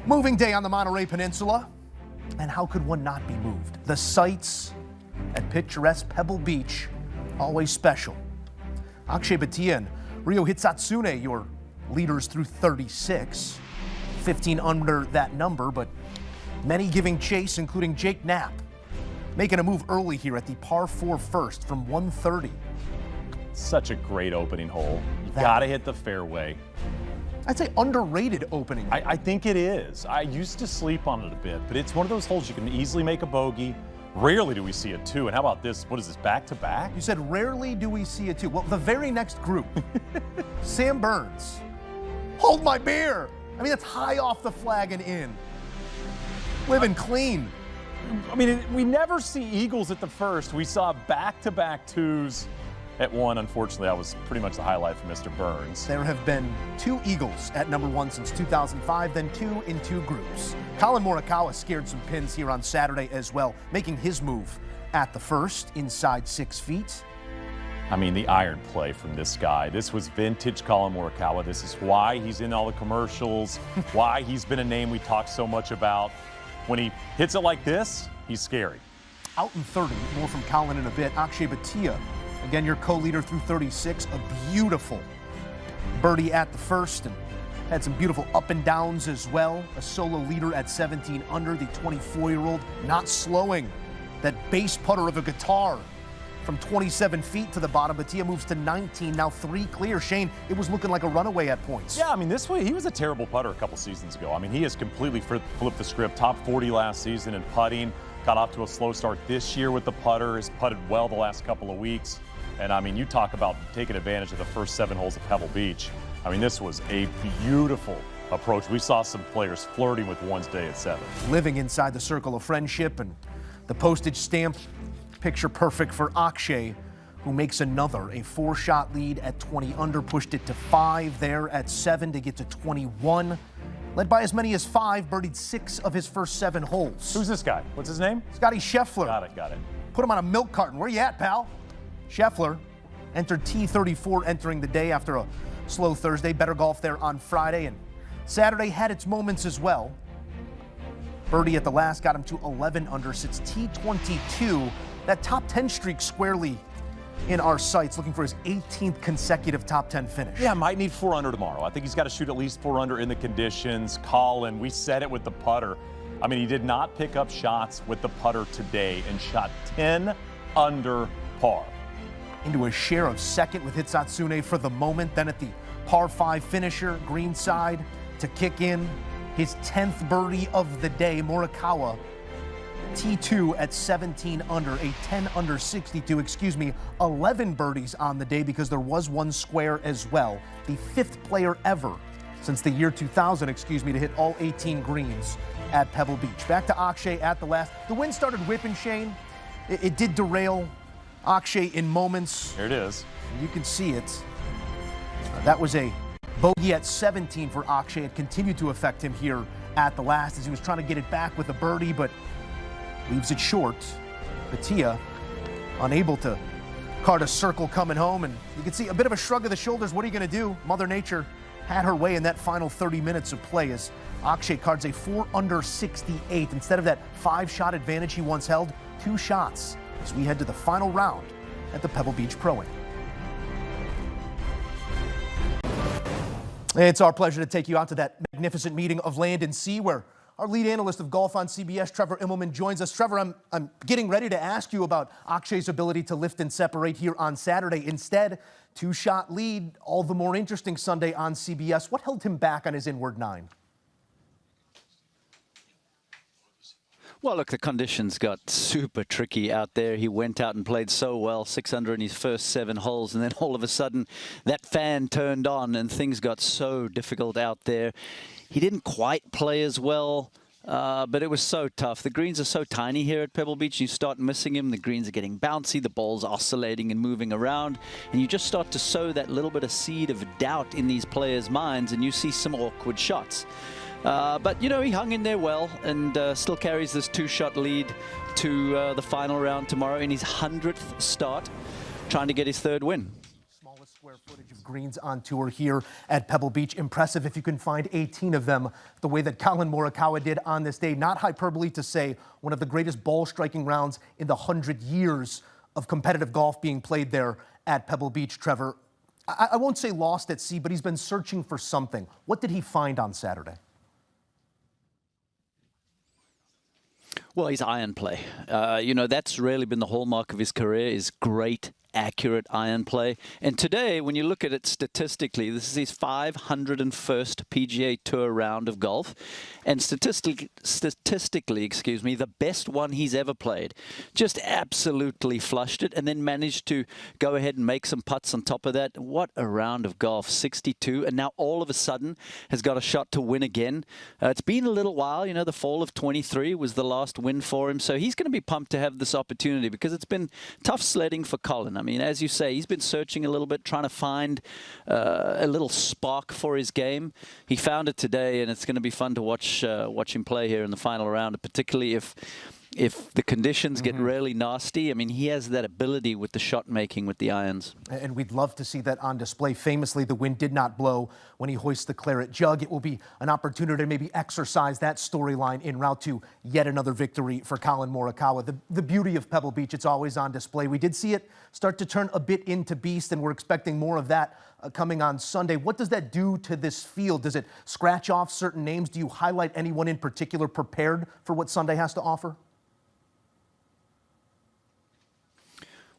Moving day on the Monterey Peninsula, and how could one not be moved? The sights at picturesque Pebble Beach, always special. Akshay Bhatia and Ryo Hitsatsune, your leaders through 36, 15 under that number, but many giving chase, including Jake Knapp, making a move early here at the par 4 first from 130. Such a great opening hole. You gotta hit the fairway. I'd say underrated opening. I think it is. I used to sleep on it a bit, but it's one of those holes you can easily make a bogey. Rarely do we see a 2. And how about this? What is this, back-to-back? You said rarely do we see a 2. Well, the very next group, Sam Burns. Hold my beer. I mean, that's high off the flag and in. Living clean. I mean, we never see eagles at the first. We saw back-to-back 2s at 1. Unfortunately, that was pretty much the highlight for Mr. Burns. There have been 2 eagles at number 1 since 2005, then 2 in 2 groups. Colin Morikawa scared some pins here on Saturday as well, making his move at the first, inside 6 feet. I mean, the iron play from this guy. This was vintage Colin Morikawa. This is why he's in all the commercials, why he's been a name we talk so much about. When he hits it like this, he's scary. Out in 30, more from Colin in a bit. Akshay Bhatia, again, your co-leader through 36, a beautiful birdie at the first and had some beautiful up and downs as well. A solo leader at 17 under, the 24-year-old not slowing. That bass putter of a guitar from 27 feet to the bottom. Bhatia moves to 19, now 3 clear. Shane, it was looking like a runaway at points. Yeah, I mean, this way, he was a terrible putter a couple seasons ago. I mean, he has completely flipped the script. Top 40 last season in putting. Got off to a slow start this year with the putter. Has putted well the last couple of weeks. And I mean, you talk about taking advantage of the first 7 holes of Pebble Beach. I mean, this was a beautiful approach. We saw some players flirting with one's day at 7. Living inside the circle of friendship, and the postage stamp picture perfect for Akshay, who makes another, a 4-shot lead at 20 under, pushed it to 5 there at 7 to get to 21. Led by as many as 5, birdied 6 of his first 7 holes. Who's this guy? What's his name? Scotty Scheffler. Got it. Put him on a milk carton. Where you at, pal? Scheffler entered T34 entering the day after a slow Thursday. Better golf there on Friday, and Saturday had its moments as well. Birdie at the last got him to 11 under, sits T22. That top 10 streak squarely in our sights, looking for his 18th consecutive top 10 finish. Yeah, might need 4 under tomorrow. I think he's got to shoot at least 4 under in the conditions. Colin, we said it with the putter. I mean, he did not pick up shots with the putter today and shot 10 under par. Into a share of second with Hitsatsune for the moment. Then at the par 5 finisher, greenside, to kick in his 10th birdie of the day. Morikawa, T2 at 17 under, a 10 under 62, 11 birdies on the day because there was 1 square as well. The 5th player ever since the year 2000, to hit all 18 greens at Pebble Beach. Back to Akshay at the last. The wind started whipping, Shane. It did derail Akshay in moments. Here it is. You can see it. That was a bogey at 17 for Akshay. It continued to affect him here at the last as he was trying to get it back with a birdie, but leaves it short. Bhatia unable to card a circle coming home, and you can see a bit of a shrug of the shoulders. What are you going to do? Mother Nature had her way in that final 30 minutes of play as Akshay cards a 4 under 68. Instead of that 5-shot advantage he once held, 2 shots as we head to the final round at the Pebble Beach Pro-Am. It's our pleasure to take you out to that magnificent meeting of land and sea where our lead analyst of golf on CBS, Trevor Immelman, joins us. Trevor, I'm getting ready to ask you about Akshay's ability to lift and separate here on Saturday. Instead, 2-shot lead, all the more interesting Sunday on CBS. What held him back on his inward 9? Well, look, the conditions got super tricky out there. He went out and played so well, 6 under in his first 7 holes, and then all of a sudden that fan turned on and things got so difficult out there. He didn't quite play as well, but it was so tough. The greens are so tiny here at Pebble Beach. You start missing him. The greens are getting bouncy. The ball's oscillating and moving around. And you just start to sow that little bit of seed of doubt in these players' minds, and you see some awkward shots. But, you know, he hung in there well and still carries this 2-shot lead to the final round tomorrow in his 100th start, trying to get his 3rd win. lowest square footage of greens on tour here at Pebble Beach. Impressive if you can find 18 of them the way that Collin Morikawa did on this day. Not hyperbole to say one of the greatest ball striking rounds in the 100 years of competitive golf being played there at Pebble Beach. Trevor, I won't say lost at sea, but he's been searching for something. What did he find on Saturday? Well, his iron play. That's really been the hallmark of his career, is great, accurate iron play. And today, when you look at it statistically, this is his 501st PGA Tour round of golf. And statistically, the best one he's ever played. Just absolutely flushed it and then managed to go ahead and make some putts on top of that. What a round of golf, 62. And now all of a sudden has got a shot to win again. It's been a little while. The fall of 23 was the last win for him. So he's going to be pumped to have this opportunity because it's been tough sledding for Collin. I mean, as you say, he's been searching a little bit, trying to find a little spark for his game. He found it today, and it's going to be fun to watch him play here in the final round, particularly if the conditions get really nasty. I mean, he has that ability with the shot making with the irons. And we'd love to see that on display. Famously, the wind did not blow when he hoists the claret jug. It will be an opportunity to maybe exercise that storyline en route to yet another victory for Collin Morikawa. The beauty of Pebble Beach, it's always on display. We did see it start to turn a bit into beast, and we're expecting more of that coming on Sunday. What does that do to this field? Does it scratch off certain names? Do you highlight anyone in particular prepared for what Sunday has to offer?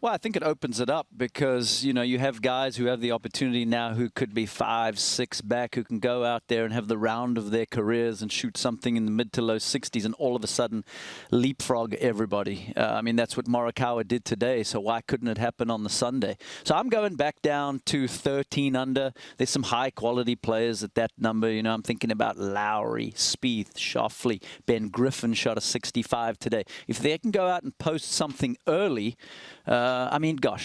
Well, I think it opens it up because, you have guys who have the opportunity now who could be 5, 6 back, who can go out there and have the round of their careers and shoot something in the mid to low 60s and all of a sudden leapfrog everybody. That's what Morikawa did today, so why couldn't it happen on the Sunday? So I'm going back down to 13 under. There's some high-quality players at that number. I'm thinking about Lowry, Spieth, Schauffele, Ben Griffin shot a 65 today. If they can go out and post something early,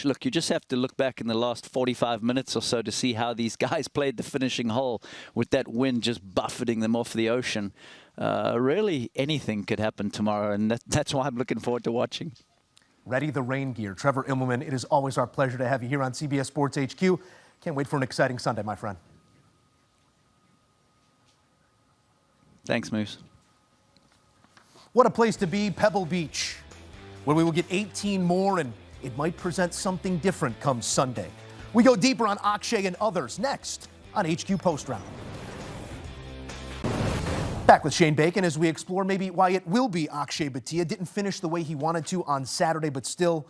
look, you just have to look back in the last 45 minutes or so to see how these guys played the finishing hole with that wind just buffeting them off the ocean. Really, anything could happen tomorrow, and that's why I'm looking forward to watching. Ready the rain gear. Trevor Immelman, it is always our pleasure to have you here on CBS Sports HQ. Can't wait for an exciting Sunday, my friend. Thanks, Moose. What a place to be, Pebble Beach, where we will get 18 more, and it might present something different come Sunday. We go deeper on Akshay and others next on HQ Post Round. Back with Shane Bacon as we explore maybe why it will be Akshay Bhatia. Didn't finish the way he wanted to on Saturday, but still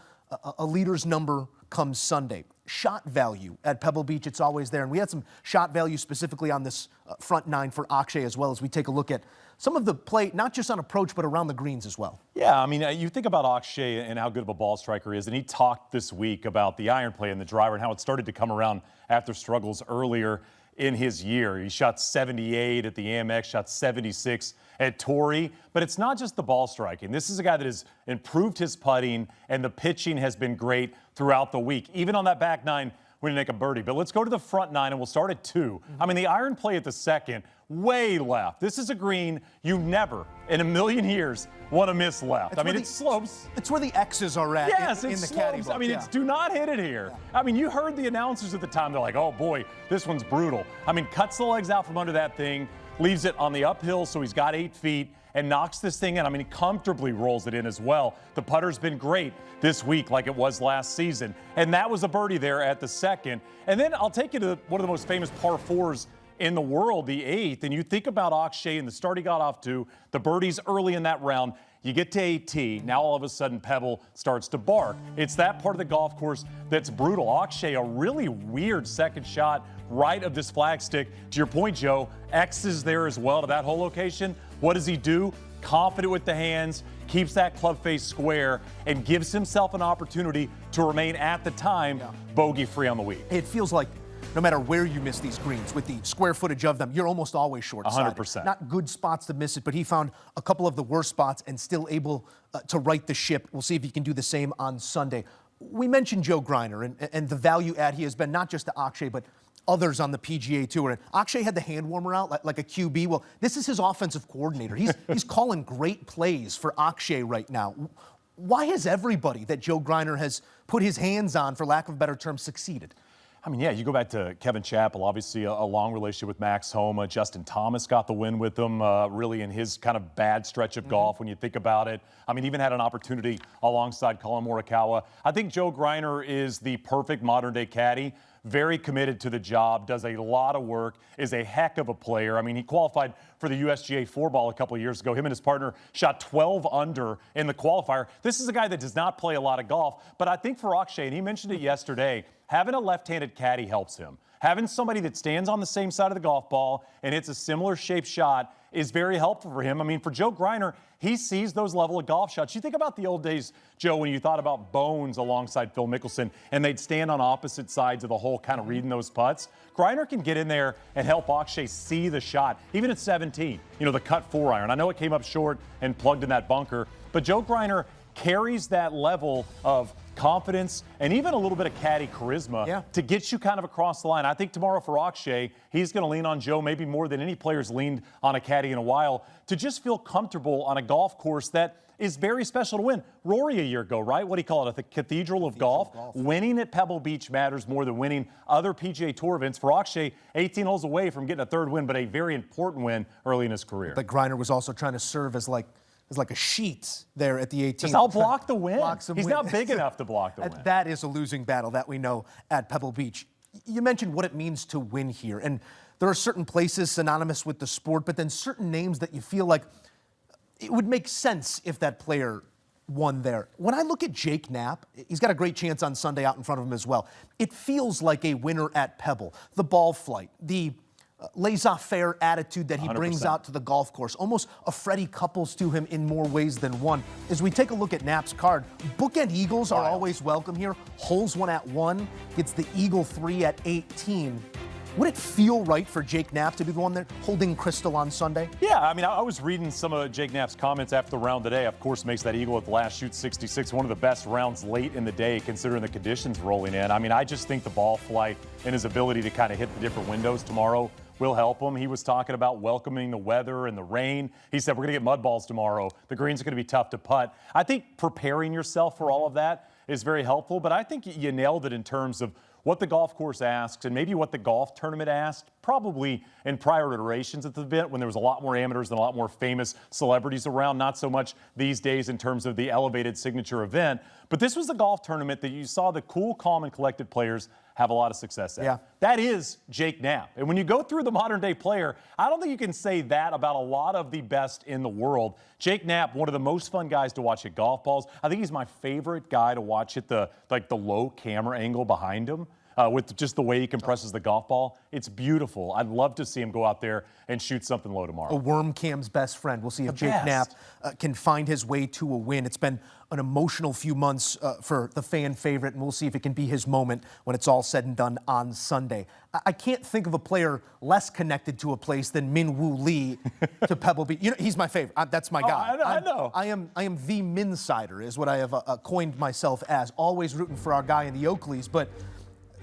a leader's number comes Sunday. Shot value at Pebble Beach, it's always there. And we had some shot value specifically on this front nine for Akshay as well, as we take a look at some of the play, not just on approach, but around the greens as well. Yeah, you think about Akshay and how good of a ball striker he is, and he talked this week about the iron play and the driver and how it started to come around after struggles earlier in his year. He shot 78 at the Amex, shot 76 at Torrey, but it's not just the ball striking. This is a guy that has improved his putting, and the pitching has been great throughout the week. Even on that back nine, we didn't make a birdie. But let's go to the front nine, and we'll start at 2. The iron play at the second, way left. This is a green you never in a million years want to miss left. It slopes. It's where the X's are at in the caddy book. It's do not hit it here. Yeah. You heard the announcers at the time. They're like, oh, boy, this one's brutal. Cuts the legs out from under that thing, leaves it on the uphill, so he's got 8 feet, and knocks this thing in. He comfortably rolls it in as well. The putter's been great this week like it was last season. And that was a birdie there at the second. And then I'll take you to one of the most famous par 4s in the world, the 8th. And you think about Akshay and the start he got off to, the birdies early in that round. You get to 18, now all of a sudden Pebble starts to bark. It's that part of the golf course that's brutal. Akshay, a really weird second shot right of this flagstick. To your point, Joe, X is there as well to that whole location. What does he do? Confident with the hands, keeps that club face square, and gives himself an opportunity to remain, at the time, bogey-free on the week. It feels like no matter where you miss these greens, with the square footage of them, you're almost always short-sided. 100%. Not good spots to miss it, but he found a couple of the worst spots and still able to right the ship. We'll see if he can do the same on Sunday. We mentioned Joe Greiner and the value add he has been, not just to Akshay, but others on the PGA Tour. And Akshay had the hand warmer out like a QB. Well, this is his offensive coordinator. He's calling great plays for Akshay right now. Why has everybody that Joe Greiner has put his hands on, for lack of a better term, succeeded? I mean, yeah, you go back to Kevin Chappell, obviously a long relationship with Max Homa. Justin Thomas got the win with him really in his kind of bad stretch of golf when you think about it. I mean, even had an opportunity alongside Colin Morikawa. I think Joe Greiner is the perfect modern-day caddy. Very committed to the job, does a lot of work, is a heck of a player. I mean, he qualified for the USGA 4-ball a couple of years ago. Him and his partner shot 12 under in the qualifier. This is a guy that does not play a lot of golf, but I think for Akshay, and he mentioned it yesterday, having a left-handed caddy helps him. Having somebody that stands on the same side of the golf ball and hits a similar shaped shot is very helpful for him. I mean, for Joe Greiner, he sees those level of golf shots. You think about the old days, Joe, when you thought about Bones alongside Phil Mickelson, and they'd stand on opposite sides of the hole kind of reading those putts. Greiner can get in there and help Akshay see the shot, even at 17, you know, the cut 4-iron. I know it came up short and plugged in that bunker, but Joe Greiner carries that level of confidence and even a little bit of caddy charisma to get you kind of across the line. I think tomorrow for Akshay, he's going to lean on Joe maybe more than any player's leaned on a caddy in a while to just feel comfortable on a golf course that is very special to win. Rory a year ago, right? What do you call it? The Cathedral of Golf. Winning at Pebble Beach matters more than winning other PGA Tour events. For Akshay, 18 holes away from getting a third win, but a very important win early in his career. But Greiner was also trying to serve as like a sheet there at the 18th. Just I'll block the win. He's win. not big enough to block the win. That is a losing battle that we know at Pebble Beach. You mentioned what it means to win here, and there are certain places synonymous with the sport, but then certain names that you feel like it would make sense if that player won there. When I look at Jake Knapp, he's got a great chance on Sunday out in front of him as well. It feels like a winner at Pebble. The ball flight, the laissez-faire attitude that he 100%. brings out to the golf course, almost a Freddie Couples to him in more ways than one. As we take a look at Knapp's card, bookend eagles are always welcome here. Holes 1 at 1, gets the eagle 3 at 18. Would it feel right for Jake Knapp to be the one there holding Crystal on Sunday? Yeah, I mean, I was reading some of Jake Knapp's comments after the round today. Of course, makes that eagle at the last shoot 66, one of the best rounds late in the day considering the conditions rolling in. I mean, I just think the ball flight and his ability to kind of hit the different windows tomorrow will help him. He was talking about welcoming the weather and the rain. He said, we're going to get mud balls tomorrow. The greens are going to be tough to putt. I think preparing yourself for all of that is very helpful, but I think you nailed it in terms of what the golf course asks and maybe what the golf tournament asked, probably in prior iterations of the event when there was a lot more amateurs and a lot more famous celebrities around, not so much these days in terms of the elevated signature event. But this was a golf tournament that you saw the cool, calm, and collected players have a lot of success at. Yeah. That is Jake Knapp. And when you go through the modern-day player, I don't think you can say that about a lot of the best in the world. Jake Knapp, one of the most fun guys to watch hit golf balls. I think he's my favorite guy to watch hit the low camera angle behind him. With just the way he compresses the golf ball. It's beautiful. I'd love to see him go out there and shoot something low tomorrow. A worm cam's best friend. We'll see if Jake Knapp can find his way to a win. It's been an emotional few months for the fan favorite, and we'll see if it can be his moment when it's all said and done on Sunday. I can't think of a player less connected to a place than Min Woo Lee to Pebble Beach. You know, he's my favorite. That's my guy. I know. I am the Minsider is what I have coined myself as. Always rooting for our guy in the Oakleys, but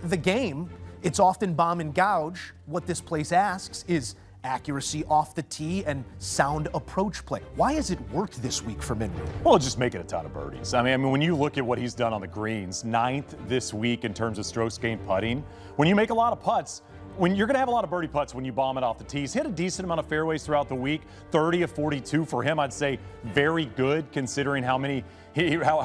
the game, it's often bomb and gouge. What this place asks is accuracy off the tee and sound approach play. Why has it worked this week for Min Woo? Well, just making a ton of birdies. I mean, when you look at what he's done on the greens, 9th this week in terms of strokes gained putting, when you make a lot of putts, when you're going to have a lot of birdie putts when you bomb it off the tees. Hit a decent amount of fairways throughout the week. 30 of 42 for him, I'd say very good considering how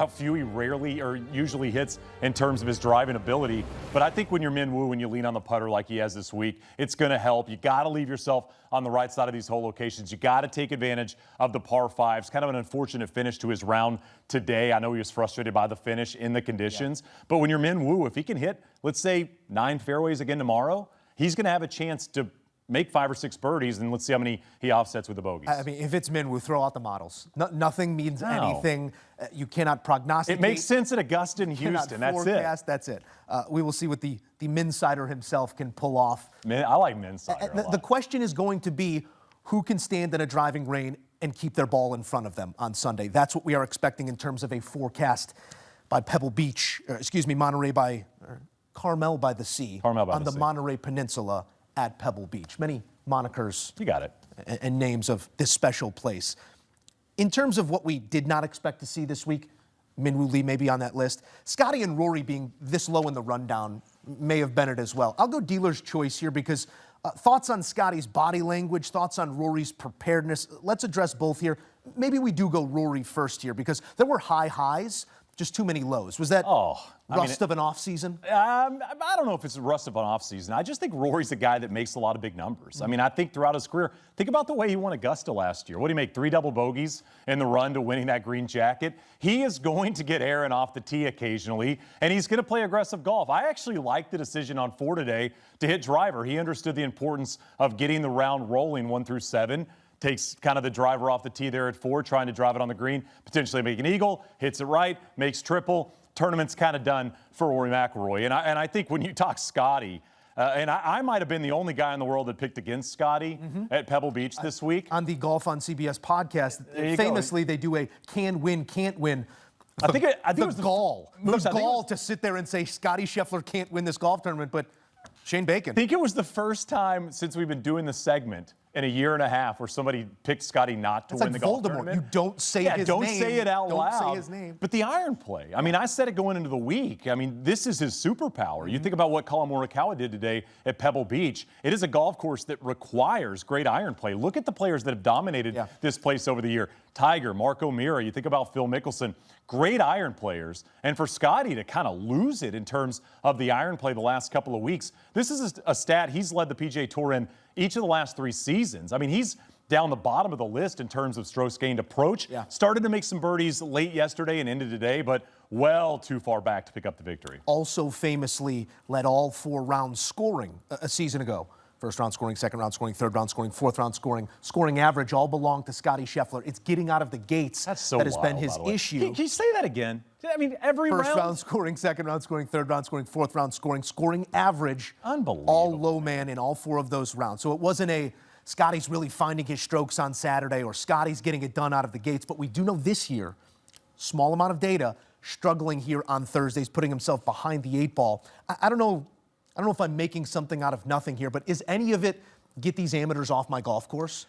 few he rarely or usually hits in terms of his driving ability. But I think when you're Min Woo and you lean on the putter like he has this week, it's going to help. You got to leave yourself on the right side of these hole locations. You got to take advantage of the par fives. Kind of an unfortunate finish to his round today. I know he was frustrated by the finish in the conditions. Yeah. But when you're Min Woo, if he can hit, let's say 9 fairways again tomorrow, he's going to have a chance to make 5 or 6 birdies, and let's see how many he offsets with the bogeys. I mean, if it's Min Woo, throw out the models. Nothing means anything. You cannot prognosticate. It makes sense at Augusta and Houston. That's forecast, it. That's it. We will see what the Minsider himself can pull off. I like Minsider. The question is going to be who can stand in a driving rain and keep their ball in front of them on Sunday. That's what we are expecting in terms of a forecast by Pebble Beach, Monterey by Carmel by the Sea on the Monterey Peninsula at Pebble Beach. Many monikers. You got it. And names of this special place. In terms of what we did not expect to see this week, Min Woo Lee may be on that list. Scotty and Rory being this low in the rundown may have been it as well. I'll go dealer's choice here because thoughts on Scotty's body language, thoughts on Rory's preparedness. Let's address both here. Maybe we do go Rory first here because there were high highs, just too many lows. Was that rust of an offseason? I don't know if it's a rust of an offseason. I just think Rory's a guy that makes a lot of big numbers. I mean, I think throughout his career, think about the way he won Augusta last year. What did he make? 3 double bogeys in the run to winning that green jacket. He is going to get Aaron off the tee occasionally, and he's going to play aggressive golf. I actually like the decision on 4 today to hit driver. He understood the importance of getting the round rolling 1 through 7. Takes kind of the driver off the tee there at 4, trying to drive it on the green, potentially make an eagle, hits it right, makes triple. Tournament's kind of done for Rory McIlroy. And I think when you talk Scotty, and I might have been the only guy in the world that picked against Scotty at Pebble Beach this week. On the Golf on CBS podcast, famously they do a can win, can't win. I think it was the gall to sit there and say Scotty Scheffler can't win this golf tournament, but Shane Bacon. I think it was the first time since we've been doing the segment in a year and a half where somebody picked Scotty not to win the golf tournament. You don't say his name. Don't say it out loud. Don't say his name. But the iron play. I mean, I said it going into the week. I mean, this is his superpower. You think about what Colin Morikawa did today at Pebble Beach. It is a golf course that requires great iron play. Look at the players that have dominated this place over the year. Tiger, Mark O'Meara. You think about Phil Mickelson. Great iron players. And for Scotty to kind of lose it in terms of the iron play the last couple of weeks, this is a stat he's led the PGA Tour in each of the last 3 seasons. I mean, he's down the bottom of the list in terms of strokes gained approach. Started to make some birdies late yesterday and into today, but well too far back to pick up the victory. Also famously led all 4 rounds scoring a season ago. First round scoring, second round scoring, third round scoring, fourth round scoring. Scoring average all belong to Scotty Scheffler. It's getting out of the gates that has been his issue. Can you say that again? I mean, every round? First round scoring, second round scoring, third round scoring, fourth round scoring. Scoring average, unbelievable, all low man in all 4 of those rounds. So it wasn't a Scotty's really finding his strokes on Saturday or Scotty's getting it done out of the gates. But we do know this year, small amount of data, struggling here on Thursdays, putting himself behind the 8 ball. I don't know if I'm making something out of nothing here, but is any of it get these amateurs off my golf course?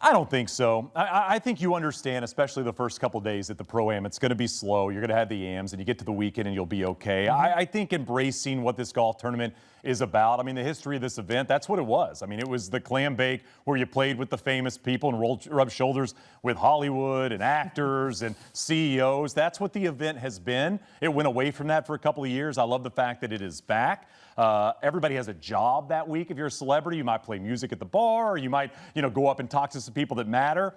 I don't think so. I think you understand, especially the first couple of days at the Pro-Am, it's going to be slow. You're going to have the AMs, and you get to the weekend, and you'll be okay. I think embracing what this golf tournament is about. I mean, the history of this event, that's what it was. I mean, it was the clam bake where you played with the famous people and rubbed shoulders with Hollywood and actors and CEOs. That's what the event has been. It went away from that for a couple of years. I love the fact that it is back. Everybody has a job that week. If you're a celebrity, you might play music at the bar, or you might, go up and talk to some people that matter.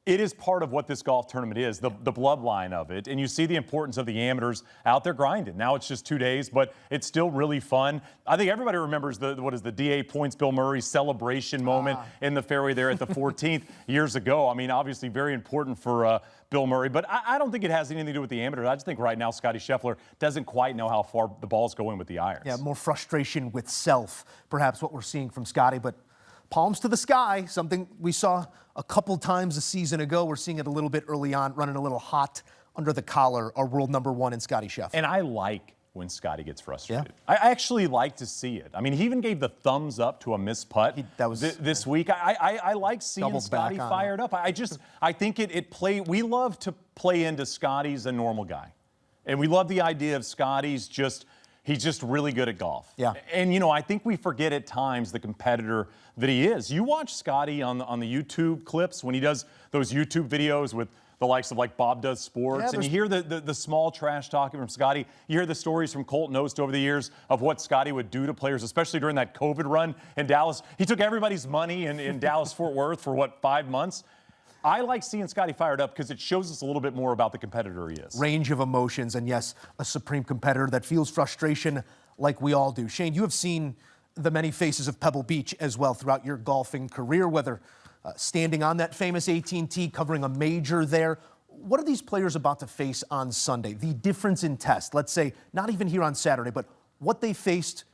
It is part of what this golf tournament is, the bloodline of it. And you see the importance of the amateurs out there grinding. Now it's just 2 days, but it's still really fun. I think everybody remembers the DA points Bill Murray celebration moment in the fairway there at the 14th years ago. I mean, obviously very important for Bill Murray, but I don't think it has anything to do with the amateurs. I just think right now Scotty Scheffler doesn't quite know how far the ball's going with the irons. Yeah, more frustration with self, perhaps what we're seeing from Scotty, but palms to the sky, something we saw a couple times a season ago. We're seeing it a little bit early on, running a little hot under the collar, our world number 1 in Scotty Scheffler. And I like when Scotty gets frustrated. I actually like to see it. I mean, he even gave the thumbs up to a missed putt this week. I like seeing Scotty fired up. I think it play. We love to play into Scotty's a normal guy. And we love the idea of Scotty's he's just really good at golf. Yeah. And, I think we forget at times the competitor that he is. You watch Scotty on the YouTube clips when he does those YouTube videos with the likes of like Bob Does Sports, and you hear the small trash talking from Scotty. You hear the stories from Colton Oast over the years of what Scotty would do to players, especially during that COVID run in Dallas. He took everybody's money in Dallas-Fort Worth for, 5 months? I like seeing Scotty fired up because it shows us a little bit more about the competitor he is. Range of emotions, and yes, a supreme competitor that feels frustration like we all do. Shane, you have seen the many faces of Pebble Beach as well throughout your golfing career, whether standing on that famous 18T, covering a major there. What are these players about to face on Sunday? The difference in test, let's say, not even here on Saturday, but what they faced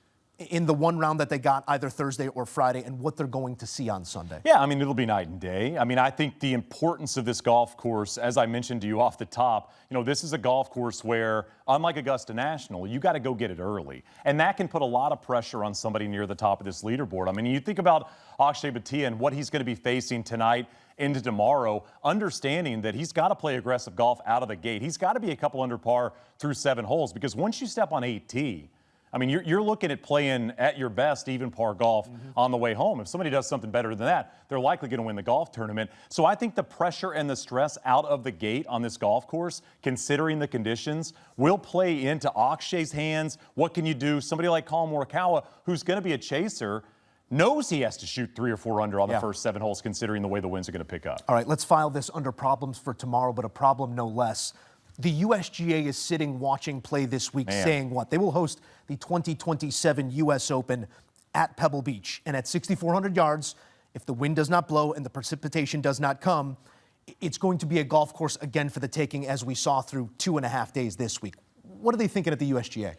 in the one round that they got either Thursday or Friday, and what they're going to see on Sunday. Yeah, I mean, it'll be night and day. I mean, I think the importance of this golf course, as I mentioned to you off the top, this is a golf course where, unlike Augusta National, you got to go get it early. And that can put a lot of pressure on somebody near the top of this leaderboard. I mean, you think about Akshay Bhatia and what he's going to be facing tonight into tomorrow, understanding that he's got to play aggressive golf out of the gate. He's got to be a couple under par through 7 holes, because once you step on 8T, I mean, you're looking at playing at your best even par golf on the way home. If somebody does something better than that, they're likely going to win the golf tournament. So I think the pressure and the stress out of the gate on this golf course, considering the conditions, will play into Akshay's hands. What can you do? Somebody like Collin Morikawa, who's going to be a chaser, knows he has to shoot 3 or 4 under on the first 7 holes, considering the way the winds are going to pick up. All right, let's file this under problems for tomorrow, but a problem no less. The USGA is sitting watching play this week, saying what? They will host the 2027 U.S. Open at Pebble Beach. And at 6,400 yards, if the wind does not blow and the precipitation does not come, it's going to be a golf course again for the taking, as we saw through 2.5 days this week. What are they thinking at the USGA?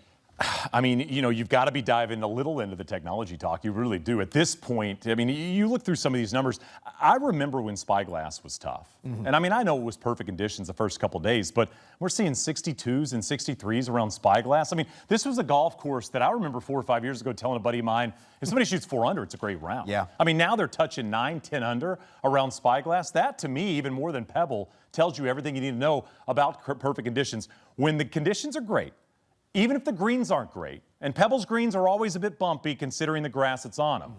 I mean, you know, you've got to be diving a little into the technology talk. You really do. At this point, I mean, you look through some of these numbers. I remember when Spyglass was tough. And I mean, I know it was perfect conditions the first couple days, but we're seeing 62s and 63s around Spyglass. I mean, this was a golf course that I remember 4 or 5 years ago telling a buddy of mine, if somebody shoots 4 under, it's a great round. Yeah. I mean, now they're touching 9, 10 under around Spyglass. That, to me, even more than Pebble, tells you everything you need to know about perfect conditions. When the conditions are great, even if the greens aren't great, and Pebble's greens are always a bit bumpy considering the grass that's on them,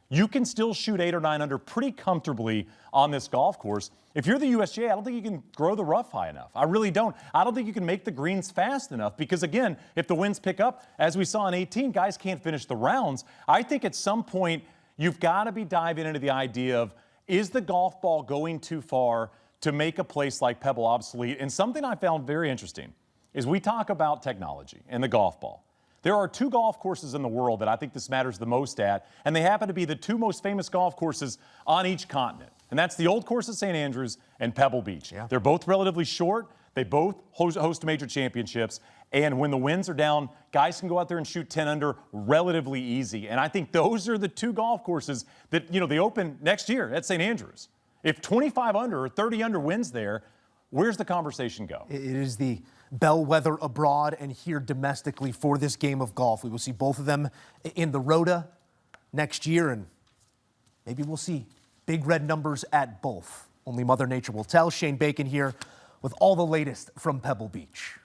you can still shoot 8 or 9 under pretty comfortably on this golf course. If you're the USGA, I don't think you can grow the rough high enough. I really don't. I don't think you can make the greens fast enough because, again, if the winds pick up, as we saw in 18, guys can't finish the rounds. I think at some point you've got to be diving into the idea of, is the golf ball going too far to make a place like Pebble obsolete? And something I found very interesting is we talk about technology and the golf ball. There are 2 golf courses in the world that I think this matters the most at, and they happen to be the 2 most famous golf courses on each continent. And that's the Old Course at St. Andrews and Pebble Beach. They're both relatively short. They both host major championships. And when the winds are down, guys can go out there and shoot 10 under relatively easy. And I think those are the 2 golf courses that, you know, they open next year at St. Andrews. If 25 under or 30 under wins there, where's the conversation go? It is the bellwether abroad and here domestically for this game of golf. We will see both of them in the Rota next year, and maybe we'll see big red numbers at both. Only Mother Nature will tell. Shane Bacon here with all the latest from Pebble Beach.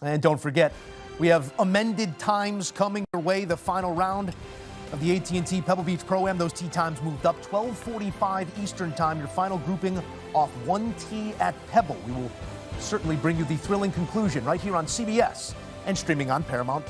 And don't forget, we have amended times coming your way. The final round of the AT&T Pebble Beach Pro-Am. Those tee times moved up. 12:45 Eastern Time. Your final grouping off 1 tee at Pebble. We will certainly bring you the thrilling conclusion right here on CBS and streaming on Paramount+.